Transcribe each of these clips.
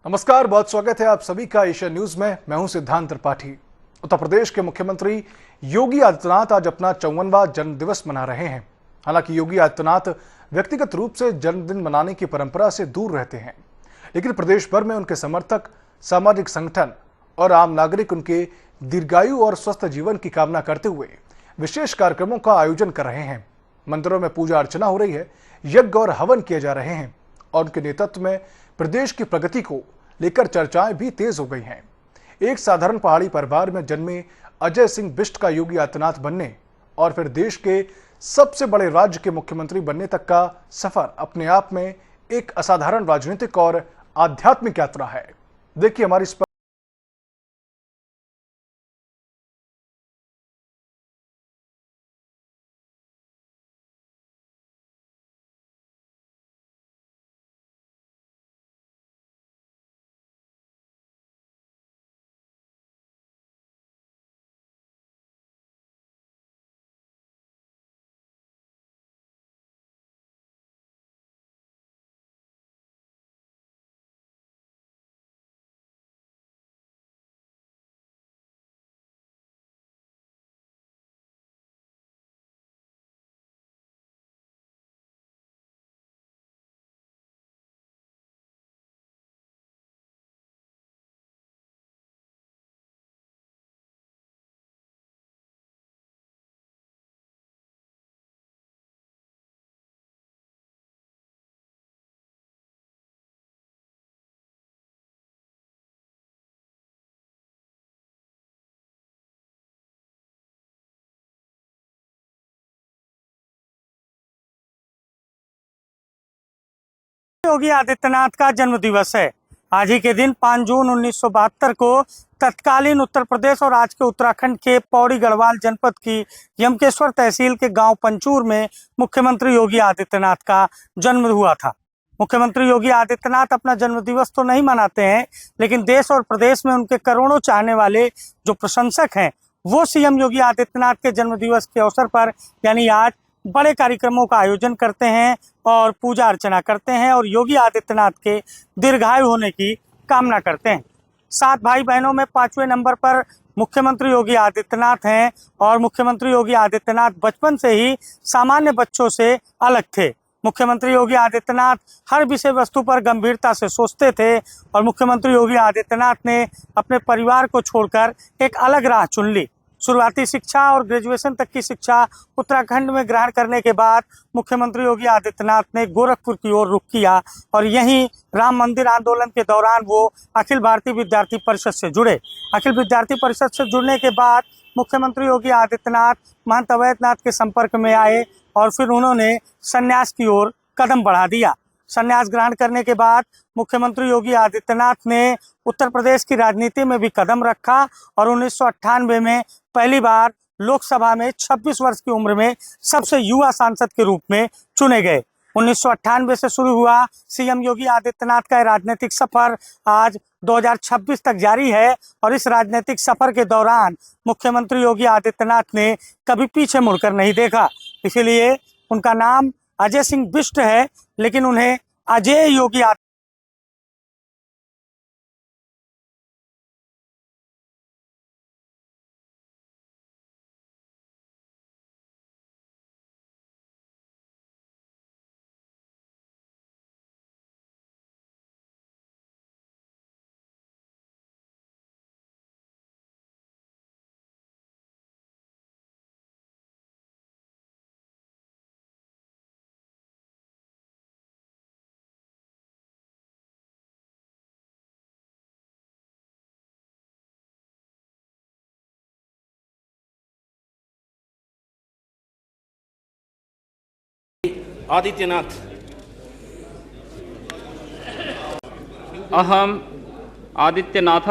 नमस्कार, बहुत स्वागत है आप सभी का एशियन न्यूज में। मैं हूं सिद्धांत त्रिपाठी। उत्तर प्रदेश के मुख्यमंत्री योगी आदित्यनाथ आज अपना 54वां जन्मदिवस मना रहे हैं। हालांकि योगी आदित्यनाथ व्यक्तिगत रूप से जन्मदिन मनाने की परंपरा से दूर रहते हैं, लेकिन प्रदेश भर में उनके समर्थक, सामाजिक संगठन और आम नागरिक उनके दीर्घायु और स्वस्थ जीवन की कामना करते हुए विशेष कार्यक्रमों का आयोजन कर रहे हैं। मंदिरों में पूजा अर्चना हो रही है, यज्ञ और हवन किए जा रहे हैं और उनके नेतृत्व में प्रदेश की प्रगति को लेकर चर्चाएं भी तेज हो गई हैं। एक साधारण पहाड़ी परिवार में जन्मे अजय सिंह बिष्ट का योगी आदित्यनाथ बनने और फिर देश के सबसे बड़े राज्य के मुख्यमंत्री बनने तक का सफर अपने आप में एक असाधारण राजनीतिक और आध्यात्मिक यात्रा है। देखिए हमारी इस योगी आदित्यनाथ का जन्म दिवस है। आज ही के दिन 5 जून 1972 को तत्कालीन उत्तर प्रदेश और आज के उत्तराखंड के पौड़ी गढ़वाल जनपद की यमकेश्वर तहसील के गांव पंचूर में मुख्यमंत्री योगी आदित्यनाथ का जन्म हुआ था। मुख्यमंत्री योगी आदित्यनाथ अपना जन्म दिवस तो नहीं मनाते हैं, लेकिन देश और प्रदेश में उनके करोड़ों चाहने वाले जो प्रशंसक हैं वो सीएम योगी आदित्यनाथ के जन्म दिवस के अवसर पर यानी आज बड़े कार्यक्रमों का आयोजन करते हैं और पूजा अर्चना करते हैं और योगी आदित्यनाथ के दीर्घायु होने की कामना करते हैं। 7 भाई बहनों में 5वें नंबर पर मुख्यमंत्री योगी आदित्यनाथ हैं और मुख्यमंत्री योगी आदित्यनाथ बचपन से ही सामान्य बच्चों से अलग थे। मुख्यमंत्री योगी आदित्यनाथ हर विषय वस्तु पर गंभीरता से सोचते थे और मुख्यमंत्री योगी आदित्यनाथ ने अपने परिवार को छोड़कर एक अलग राह चुन ली। शुरुआती शिक्षा और ग्रेजुएशन तक की शिक्षा उत्तराखंड में ग्रहण करने के बाद मुख्यमंत्री योगी आदित्यनाथ ने गोरखपुर की ओर रुख किया और यहीं राम मंदिर आंदोलन के दौरान वो अखिल भारतीय विद्यार्थी परिषद से जुड़े। अखिल विद्यार्थी परिषद से जुड़ने के बाद मुख्यमंत्री योगी आदित्यनाथ महंत अवैधनाथ के संपर्क में आए और फिर उन्होंने संन्यास की ओर कदम बढ़ा दिया। संन्यास ग्रहण करने के बाद मुख्यमंत्री योगी आदित्यनाथ ने उत्तर प्रदेश की राजनीति में भी कदम रखा और 1998 में पहली बार लोकसभा में 26 वर्ष की उम्र में सबसे युवा सांसद के रूप में चुने गए। 1998 से शुरू हुआ सीएम योगी आदित्यनाथ का राजनीतिक सफर आज 2026 तक जारी है और इस राजनीतिक सफर के दौरान मुख्यमंत्री योगी आदित्यनाथ ने कभी पीछे मुड़कर नहीं देखा। इसीलिए उनका नाम अजय सिंह बिष्ट है, लेकिन उन्हें अजय योगी आदित्यनाथ। अहम आदित्यनाथ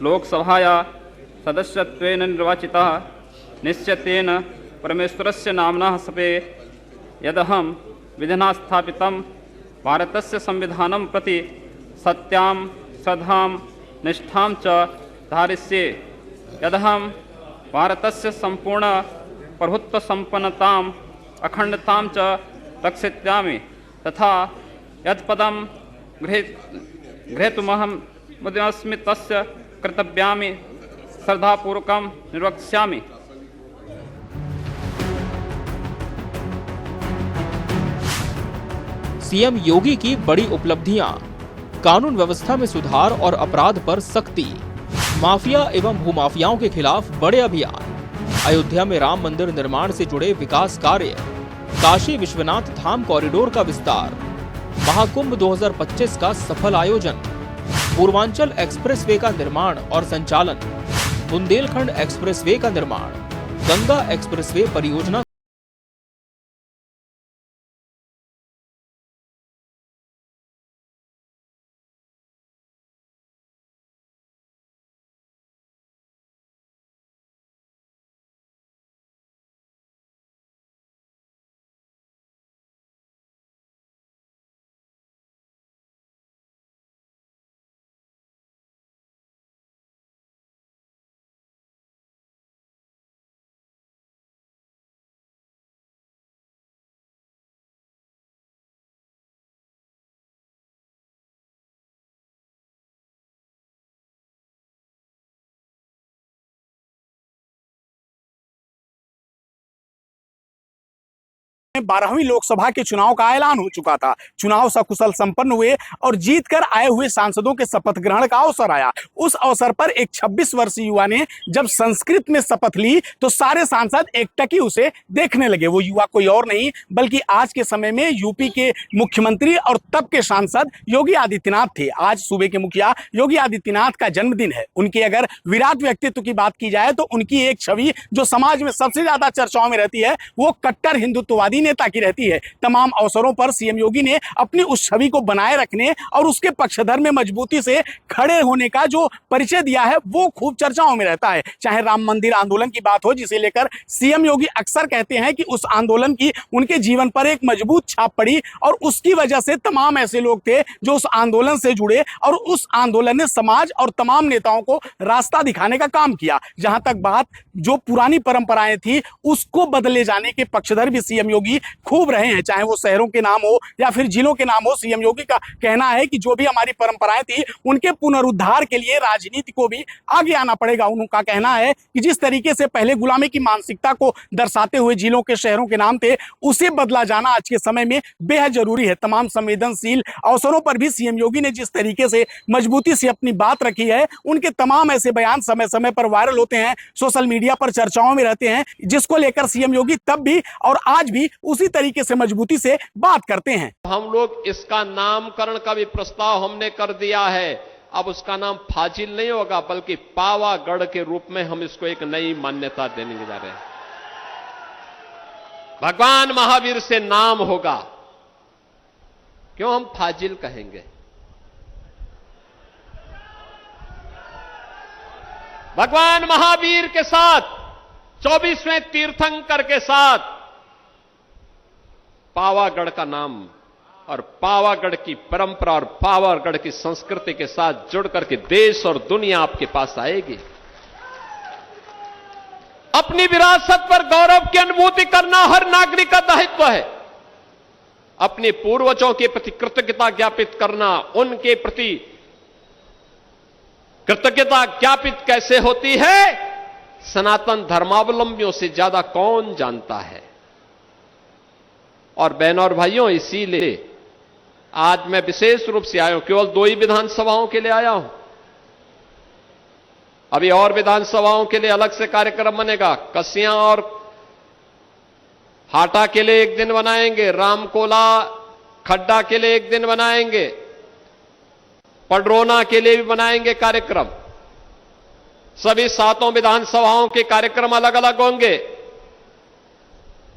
लोकसभाया सदस्यत्वेन निर्वाचितः निश्चितेन परमेश्वरस्य नाम्नः सपे यदहं विधिना स्थापितं भारतस्य संविधानं प्रति सत्यां श्रद्धां निष्ठां च धारयिष्ये। यदहं भारतस्य संपूर्ण प्रभुत्वसम्पन्नताम् अखंडतां च रक्षिष्यामि तथा यत्पदं गृहीतुमहं मुद्यमस्मि तस्य कर्तव्यानि श्रद्धापूर्वकं निर्वक्ष्यामि। सीएम योगी की बड़ी उपलब्धियां, कानून व्यवस्था में सुधार और अपराध पर सख्ती, माफिया एवं भूमाफियाओं के खिलाफ बड़े अभियान, अयोध्या में राम मंदिर निर्माण से जुड़े विकास कार्य, काशी विश्वनाथ धाम कॉरिडोर का विस्तार, महाकुंभ 2025 का सफल आयोजन, पूर्वांचल एक्सप्रेसवे का निर्माण और संचालन, बुंदेलखंड एक्सप्रेसवे का निर्माण, गंगा एक्सप्रेसवे परियोजना में 12वीं लोकसभा के चुनाव का ऐलान हो चुका था। चुनाव सकुशल संपन्न हुए और जीतकर आए हुए सांसदों के शपथ ग्रहण का अवसर आया। उस अवसर पर एक 26 वर्षीय युवा ने जब संस्कृत में शपथ ली तो सारे सांसद एकटक उसे देखने लगे। वो युवा कोई और नहीं बल्कि आज के समय में यूपी के मुख्यमंत्री और तब के सांसद योगी आदित्यनाथ थे। आज सूबे के मुखिया योगी आदित्यनाथ का जन्मदिन है। उनके अगर विराट व्यक्तित्व की बात की जाए तो उनकी एक छवि जो समाज में सबसे ज्यादा चर्चाओं में रहती है वो कट्टर हिंदुत्ववादी नेता की रहती है। तमाम अवसरों पर सीएम योगी ने अपनी उस छवि को बनाए रखने और उसके पक्षधर में मजबूती से खड़े होने का जो परिचय दिया है वो खूब चर्चाओं में रहता है। चाहे राम मंदिर आंदोलन की बात हो जिसे लेकर सीएम योगी अक्सर कहते हैं कि उस आंदोलन की उनके जीवन पर एक मजबूत छाप पड़ी और उसकी वजह से तमाम ऐसे लोग थे जो उस आंदोलन से जुड़े और उस आंदोलन ने समाज और तमाम नेताओं को रास्ता दिखाने का काम किया। जहां तक बात जो पुरानी परंपराएं थी उसको बदले जाने के पक्षधर भी सीएम योगी खूब रहे हैं। चाहे वो शहरों के नाम हो या फिर जिलों के नाम हो, सीएम योगी का कहना है कि जो भी हमारी परंपराएं थी उनके पुनरुद्धार के लिए राजनीति को भी आगे आना पड़ेगा। उनका कहना है कि जिस तरीके से पहले गुलामी की मानसिकता को दर्शाते हुए जिलों के शहरों के नाम थे उसे बदला जाना आज के समय में बेहद जरूरी है। तमाम संवेदनशील अवसरों पर भी सीएम योगी ने जिस तरीके से मजबूती से अपनी बात रखी है उनके तमाम ऐसे बयान समय समय पर वायरल होते हैं, सोशल मीडिया पर चर्चाओं में रहते हैं, जिसको लेकर सीएम योगी तब भी और आज भी उसी तरीके से मजबूती से बात करते हैं। हम लोग इसका नामकरण का भी प्रस्ताव हमने कर दिया है। अब उसका नाम फाजिल नहीं होगा बल्कि पावागढ़ के रूप में हम इसको एक नई मान्यता देने जा रहे हैं। भगवान महावीर से नाम होगा। क्यों हम फाजिल कहेंगे? भगवान महावीर के साथ 24वें तीर्थंकर के साथ पावागढ़ का नाम और पावागढ़ की परंपरा और पावागढ़ की संस्कृति के साथ जुड़ करके देश और दुनिया आपके पास आएगी। अपनी विरासत पर गौरव की अनुभूति करना हर नागरिक का दायित्व है। अपने पूर्वजों के प्रति कृतज्ञता ज्ञापित करना, उनके प्रति कृतज्ञता ज्ञापित कैसे होती है सनातन धर्मावलंबियों से ज्यादा कौन जानता है। और बहनों और भाइयों, इसीलिए आज मैं विशेष रूप से आया हूं। केवल 2 ही विधानसभाओं के लिए आया हूं। अभी और विधानसभाओं के लिए अलग से कार्यक्रम बनेगा। कसियां और हाटा के लिए एक दिन बनाएंगे, रामकोला खड्डा के लिए एक दिन बनाएंगे, पडरौना के लिए भी बनाएंगे कार्यक्रम। सभी 7 विधानसभाओं के कार्यक्रम अलग अलग होंगे।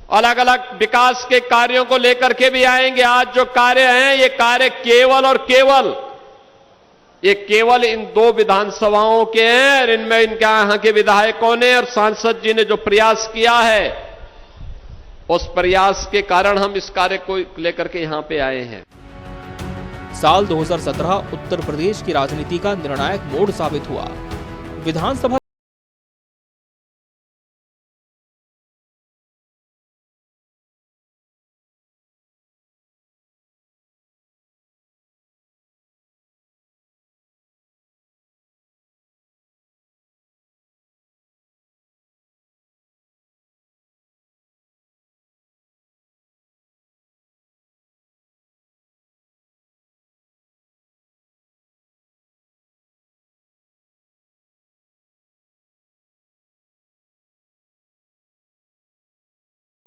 अलग अलग विकास के कार्यों को लेकर के भी आएंगे। आज जो कार्य हैं ये कार्य केवल और केवल इन 2 विधानसभाओं के हैं और इनमें इनके यहां के विधायकों ने और सांसद जी ने जो प्रयास किया है उस प्रयास के कारण हम इस कार्य को लेकर के यहां पे आए हैं। साल 2017 उत्तर प्रदेश की राजनीति का निर्णायक मोड़ साबित हुआ। विधानसभा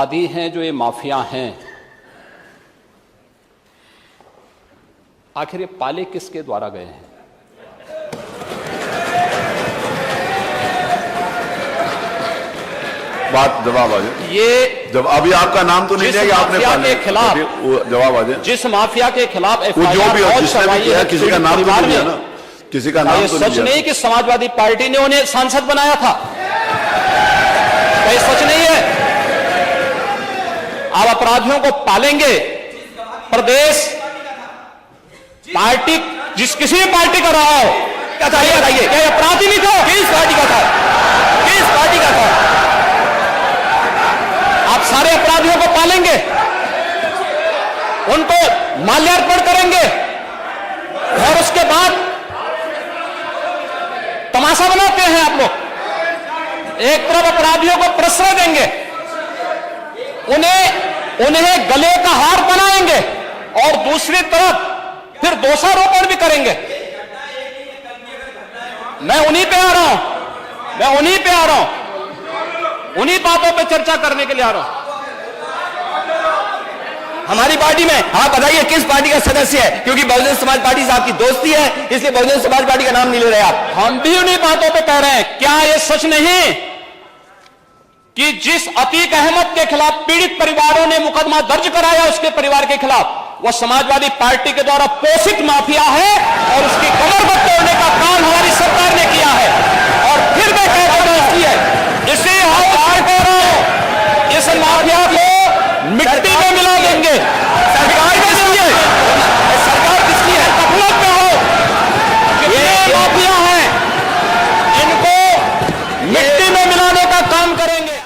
आदि हैं जो ये माफिया हैं, आखिर ये पाले किसके द्वारा गए हैं? बात जवाब आ जाए। ये जब अभी आपका नाम तो नहीं जिस लिया कि आपने माफिया पाले, के खिलाफ, वो जवाब आ जाए। जिस माफिया के खिलाफ वो जो भी हो, एफआईआर जिसने भी किया, किसी का नाम तो नहीं लिया ना, किसी का नाम ये तो सच नहीं नहीं लिया। कि समाजवादी पार्टी ने उन्हें सांसद बनाया था, ये सच नहीं है। आप अपराधियों को पालेंगे, प्रदेश पार्टी जिस किसी भी पार्टी का रहा हो, बताइए क्या अपराधी नहीं था? किस पार्टी का था? किस पार्टी का था? आप सारे अपराधियों को पालेंगे, उनको माल्यार्पण करेंगे और उसके बाद तमाशा बनाते हैं आप लोग। एक तरफ अपराधियों को प्रश्रय देंगे, उन्हें गले का हार बनाएंगे और दूसरी तरफ फिर दोषारोपण भी करेंगे। मैं उन्हीं पे आ रहा हूं, उन्हीं बातों पे चर्चा करने के लिए आ रहा हूं। हमारी पार्टी में आप बताइए किस पार्टी का सदस्य है? क्योंकि बहुजन समाज पार्टी से आपकी दोस्ती है, इसलिए बहुजन समाज पार्टी का नाम नहीं ले रहे आप। हम भी उन्हीं बातों पे कह रहे हैं। क्या यह सच नहीं कि जिस अतीक अहमद के खिलाफ पीड़ित परिवारों ने मुकदमा दर्ज कराया, उसके परिवार के खिलाफ, वह समाजवादी पार्टी के द्वारा पोषित माफिया है और उसकी कमर बंद तोड़ने का काम हमारी सरकार ने किया है। और फिर मैं कहता हूं, इसी हाउस में कह रहा हूं, इस माफिया को मिट्टी में मिला देंगे। सरकार किसकी है? सरकार किसकी है? गफलत में हो, ये माफिया हैं, इनको मिट्टी में मिलाने का काम करेंगे।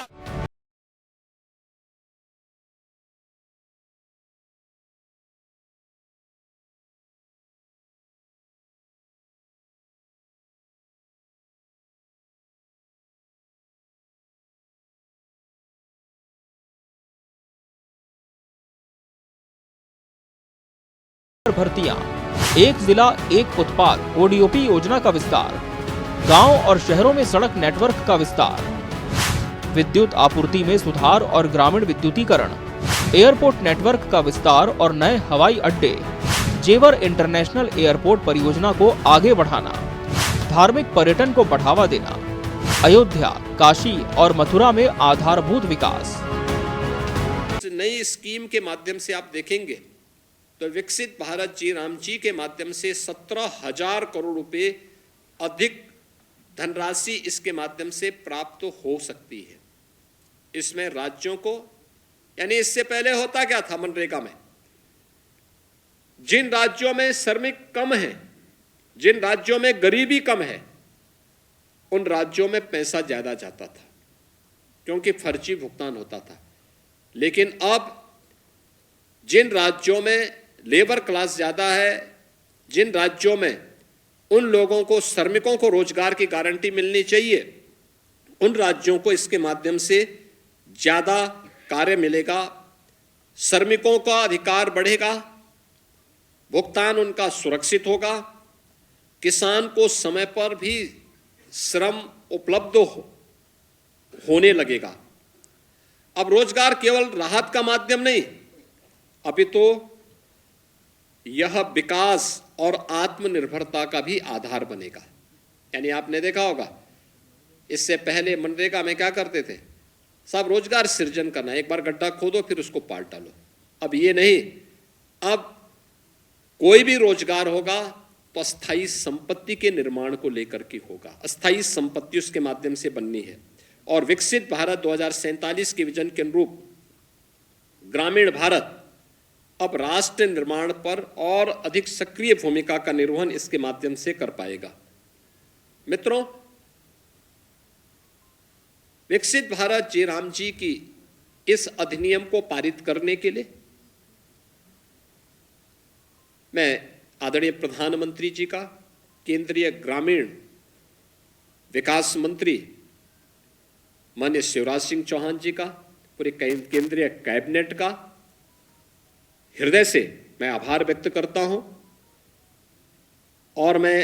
भर्तियां, एक जिला एक उत्पाद ओडीओपी योजना का विस्तार, गांव और शहरों में सड़क नेटवर्क का विस्तार, विद्युत आपूर्ति में सुधार और ग्रामीण विद्युतीकरण, एयरपोर्ट नेटवर्क का विस्तार और नए हवाई अड्डे, जेवर इंटरनेशनल एयरपोर्ट परियोजना को आगे बढ़ाना, धार्मिक पर्यटन को बढ़ावा देना, अयोध्या, काशी और मथुरा में आधारभूत विकास। नई स्कीम के माध्यम से आप देखेंगे तो विकसित भारत जी राम जी के माध्यम से 17,000 करोड़ रुपए अधिक धनराशि इसके माध्यम से प्राप्त हो सकती है। इसमें राज्यों को, यानी इससे पहले होता क्या था मनरेगा में, जिन राज्यों में श्रमिक कम है, जिन राज्यों में गरीबी कम है, उन राज्यों में पैसा ज्यादा जाता था क्योंकि फर्जी भुगतान होता था। लेकिन अब जिन राज्यों में लेबर क्लास ज्यादा है, जिन राज्यों में उन लोगों को, श्रमिकों को रोजगार की गारंटी मिलनी चाहिए, उन राज्यों को इसके माध्यम से ज्यादा कार्य मिलेगा, श्रमिकों का अधिकार बढ़ेगा, भुगतान उनका सुरक्षित होगा, किसान को समय पर भी श्रम उपलब्ध होने लगेगा। अब रोजगार केवल राहत का माध्यम नहीं, अभी तो यह विकास और आत्मनिर्भरता का भी आधार बनेगा। यानी आपने देखा होगा, इससे पहले मनरेगा में क्या करते थे, सब रोजगार सृजन करना, एक बार गड्ढा खोदो फिर उसको पाट डालो। अब ये नहीं, अब कोई भी रोजगार होगा तो अस्थायी संपत्ति के निर्माण को लेकर के होगा, अस्थायी संपत्ति उसके माध्यम से बननी है। और विकसित भारत 2047 के विजन के अनुरूप ग्रामीण भारत अब राष्ट्र निर्माण पर और अधिक सक्रिय भूमिका का निर्वहन इसके माध्यम से कर पाएगा। मित्रों, विकसित भारत जी राम जी की इस अधिनियम को पारित करने के लिए मैं आदरणीय प्रधानमंत्री जी का, केंद्रीय ग्रामीण विकास मंत्री माननीय शिवराज सिंह चौहान जी का, पूरे केंद्रीय कैबिनेट का हृदय से मैं आभार व्यक्त करता हूं। और मैं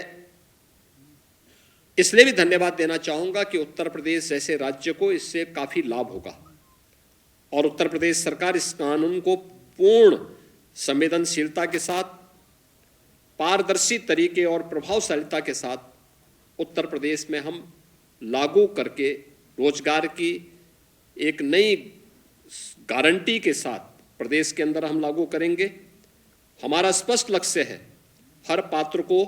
इसलिए भी धन्यवाद देना चाहूंगा कि उत्तर प्रदेश जैसे राज्य को इससे काफी लाभ होगा। और उत्तर प्रदेश सरकार इस कानून को पूर्ण संवेदनशीलता के साथ, पारदर्शी तरीके और प्रभावशीलता के साथ उत्तर प्रदेश में हम लागू करके रोजगार की एक नई गारंटी के साथ प्रदेश के अंदर हम लागू करेंगे। हमारा स्पष्ट लक्ष्य है हर पात्र को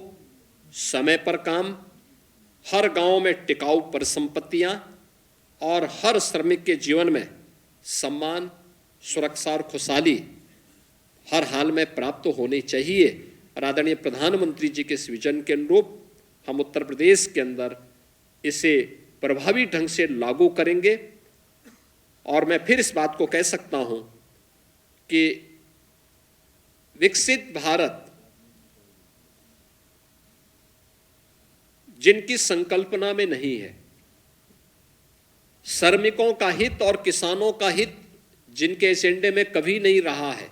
समय पर काम, हर गांव में टिकाऊ परिसंपत्तियां और हर श्रमिक के जीवन में सम्मान, सुरक्षा और खुशहाली हर हाल में प्राप्त होनी चाहिए। और आदरणीय प्रधानमंत्री जी के इस विजन के अनुरूप हम उत्तर प्रदेश के अंदर इसे प्रभावी ढंग से लागू करेंगे। और मैं फिर इस बात को कह सकता हूं कि विकसित भारत जिनकी संकल्पना में नहीं है, श्रमिकों का हित और किसानों का हित जिनके एजेंडे में कभी नहीं रहा है,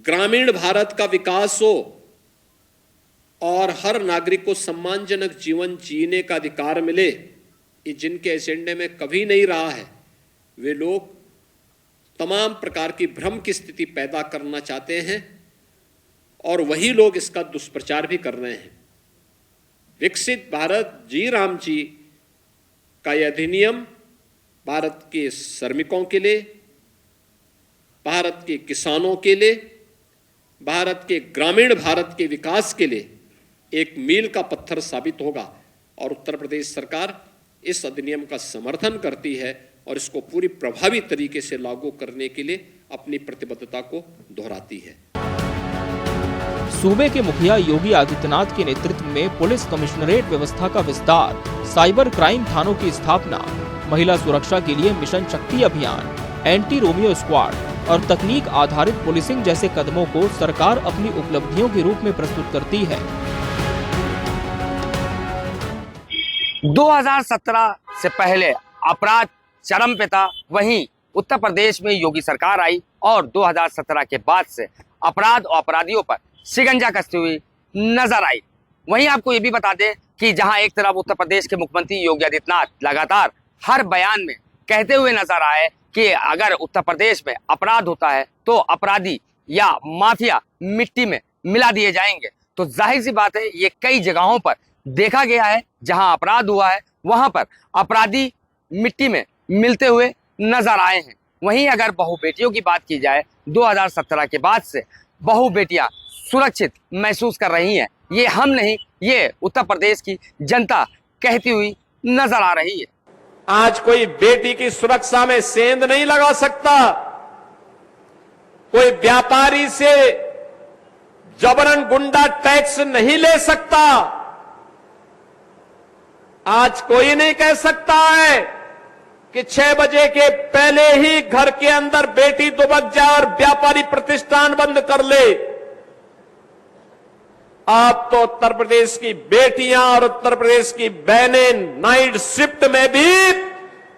ग्रामीण भारत का विकास हो और हर नागरिक को सम्मानजनक जीवन जीने का अधिकार मिले, ये जिनके एजेंडे में कभी नहीं रहा है, वे लोग तमाम प्रकार की भ्रम की स्थिति पैदा करना चाहते हैं और वही लोग इसका दुष्प्रचार भी कर रहे हैं। विकसित भारत जी राम जी का यह अधिनियम भारत के श्रमिकों के लिए, भारत के किसानों के लिए, भारत के ग्रामीण भारत के विकास के लिए एक मील का पत्थर साबित होगा। और उत्तर प्रदेश सरकार इस अधिनियम का समर्थन करती है और इसको पूरी प्रभावी तरीके से लागू करने के लिए अपनी प्रतिबद्धता को दोहराती है। सूबे के मुखिया योगी आदित्यनाथ के नेतृत्व में पुलिस कमिश्नरेट व्यवस्था का विस्तार, साइबर क्राइम थानों की स्थापना, महिला सुरक्षा के लिए मिशन शक्ति अभियान, एंटी रोमियो स्क्वाड और तकनीक आधारित पुलिसिंग जैसे कदमों को सरकार अपनी उपलब्धियों के रूप में प्रस्तुत करती है। 2017 से पहले अपराध चरम पे था, वहीं उत्तर प्रदेश में योगी सरकार आई और 2017 के बाद से अपराध और अपराधियों पर शिकंजा कसती हुई नजर आई। वहीं आपको ये भी बता दें कि जहां एक तरफ उत्तर प्रदेश के मुख्यमंत्री योगी आदित्यनाथ लगातार हर बयान में कहते हुए नजर आए कि अगर उत्तर प्रदेश में अपराध होता है तो अपराधी या माफिया मिट्टी में मिला दिए जाएंगे, तो जाहिर सी बात है ये कई जगहों पर देखा गया है जहां अपराध हुआ है वहां पर अपराधी मिट्टी में मिलते हुए नजर आए हैं। वहीं अगर बहू बेटियों की बात की जाए, 2017 के बाद से बहू बेटियां सुरक्षित महसूस कर रही हैं। ये हम नहीं, ये उत्तर प्रदेश की जनता कहती हुई नजर आ रही है। आज कोई बेटी की सुरक्षा में सेंध नहीं लगा सकता, कोई व्यापारी से जबरन गुंडा टैक्स नहीं ले सकता। आज कोई नहीं कह सकता है कि 6 बजे के पहले ही घर के अंदर बेटी दुबक जाए और व्यापारी प्रतिष्ठान बंद कर ले। अब तो उत्तर प्रदेश की बेटियां और उत्तर प्रदेश की बहनें नाइट शिफ्ट में भी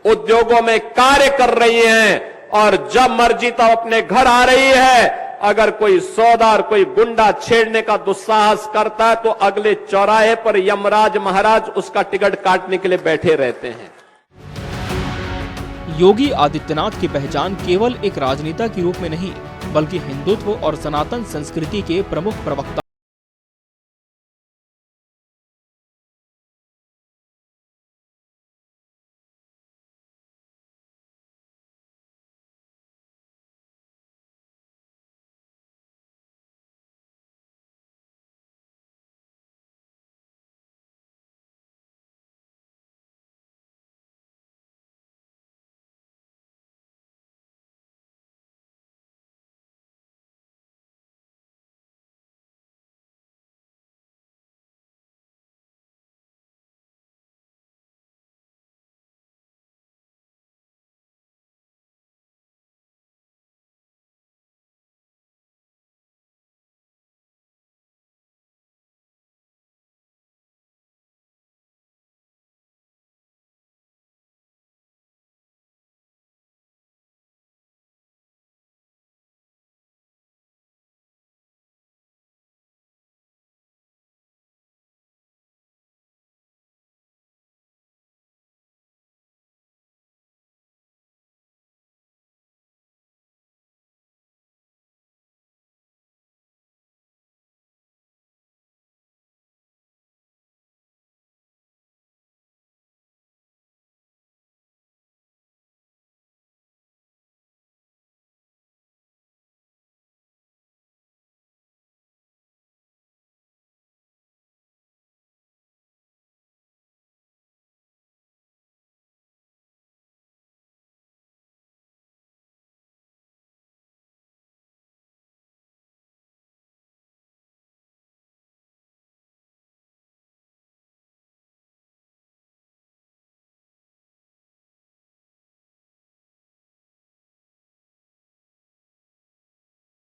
उद्योगों में कार्य कर रही हैं और जब मर्जी तब अपने घर आ रही है। अगर कोई सौदा और कोई गुंडा छेड़ने का दुस्साहस करता है तो अगले चौराहे पर यमराज महाराज उसका टिकट काटने के लिए बैठे रहते हैं। योगी आदित्यनाथ की पहचान केवल एक राजनेता के रूप में नहीं, बल्कि हिंदुत्व और सनातन संस्कृति के प्रमुख प्रवक्ता